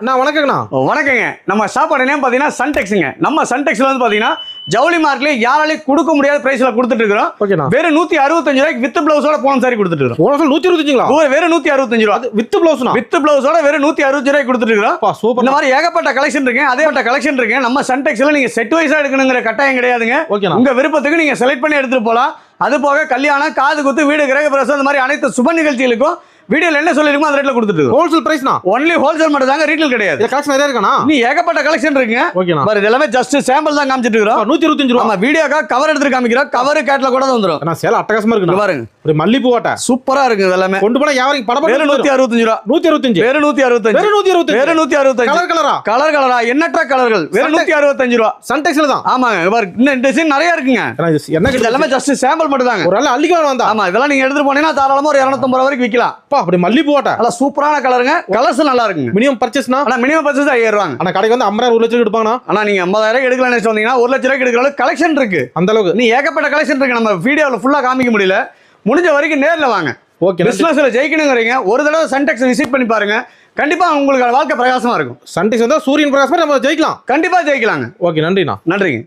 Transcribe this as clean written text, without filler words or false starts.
அண்ணா வணக்கங்கண்ணா. வணக்கங்க. நம்ம சாப்பாடு நேம் பார்த்தீங்கன்னா சன்டெக்ஸுங்க. நம்ம சன்டெக்ஸ்ல வந்து பார்த்தீங்கன்னா ஜவுளி மார்க்கெட்ல யாராலையும் கொடுக்க முடியாத பிரைஸ்ல கொடுத்துட்டு இருக்கிறோம். ஓகேண்ணா. வெறும் 165 ரூபாய்க்கு வித் பிளவுஸோட போன சாரி கொடுத்துட்டு இருக்கோம். போன 125ங்களா? வெறும் 165 ரூபா வித் பிளவுஸ்னா? வித் பிளவுஸோட வெறும் 160 ரூபாய்க்கு கொடுத்துட்டு இருக்கோம். சூப்பர். இந்த மாதிரி ஏகப்பட்ட கலெக்ஷன் இருக்கு. அதேப்பட்ட கலெக்ஷன் இருக்கு. நம்ம சன்டெக்ஸ்ல நீங்க செட் வைஸா எடுக்கணுங்கிற கட்டாயம் கிடையாதுங்க. ஓகேண்ணா. உங்க விருப்பத்துக்கு நீங்க செலக்ட் பண்ணி எடுத்துட்டு போலாம். அது போக கல்யாணம், காது குத்து, வீடு கிரக பிரசவம் இந்த மாதிரி அனைத்து சுப நிகழ்ச்சிகளுக்கும் வீடியோல என்ன சொல்லிருக்கோம் அந்த ரேட்ல கொடுத்துட்டு இருக்கோம். ஹோல்சேல் பிரைஸ்னா? ஒன்லி ஹோல்சேல் மட்டும் தாங்க, ரீட்டைல் கிடையாது. இந்த கலெக்ஷன் நிறைய இருக்கானா? நீ ஏகப்பட்ட கலெக்ஷன் இருக்குங்க. ஓகேண்ணா. பாரு இதெல்லாம் ஜஸ்ட் சாம்பிள் தான் காமிச்சிட்டு இருக்கோம். 125 ரூபாய். ஆமா, வீடியோக்கா கவர் எடுத்து காமிக்கிறோம். கவர் கேட்லாக் கூட வந்துரும். அண்ணா சேல அட்டகாசமா இருக்கு பாருங்க. ஒரு மல்லிப்பூ வாட்டை சூப்பரா இருக்கு. இதெல்லாம் கொண்டு போனா யாவரிங் படம் வெறும் 165 ரூபாய். 165. வெறும் 165. வெறும் 165. வெறும் 165. கலர் கலரா? கலர் கலரா எண்ணற்ற கலர்கள். வெறும் 165 ரூபாய். சன்டெக்ஸ்ல தான். ஆமாங்க. பாரு இன்னும் டிசைன் நிறைய இருக்குங்க. என்ன இதெல்லாம் ஜஸ்ட் சாம்பிள் மட்டும் தாங்க. ஒரு ஆள் அள்ளிக்க வந்தா. ஆமா, இதெல்லாம் நீங்க எடுத்துட்டு போனீங்கன்னா தாராளமா ஒரு 250 ரூபாய் வரைக்கும் விக்கலாம். அப்பா அப்படி மல்லிப்பூ வாட்டை நல்லா சூப்பரான கலருங்க. கலர்ஸ் நல்லா இருக்குங்க. மினிமம் பர்ச்சேஸ்னா? ஆனா மினிமம் பர்ச்சேஸ் 5000 ரூபாங்க. ஆனா கடைக்கு வந்து 50,000 1 லட்சம் எடுப்பாங்கண்ணா. ஆனா நீங்க 50,000 எடுக்கலாம்னு சொன்னீங்கன்னா 1 லட்சம் ரூபாய்க்கு எடுக்கிற அளவுக்கு கலெக்ஷன் இருக்கு. அந்த அளவுக்கு நீ ஏகப்பட்ட கலெக்ஷன் இருக்கு. நம்ம வீடியோல ஃபுல்லா காமிக்க முடியல. முடிஞ்ச வரைக்கும் நேர்ல வாங்க. ஓகே. பிசினஸ்ல ஜெயிக்கணுங்கிறீங்க, ஒரு தடவை சன்டெக்ஸ் விசிட் பண்ணி பாருங்க. கண்டிப்பா உங்களுக்கு வாழ்க்கை பிரகாசமா இருக்கும். சன்டெக்ஸ் வந்தா சூரியன் பிரகாசமா நம்ம ஜெயிக்கலாம். கண்டிப்பா ஜெயிக்கலாங்க. ஓகே, நன்றிண்ணா. நன்றிங்க.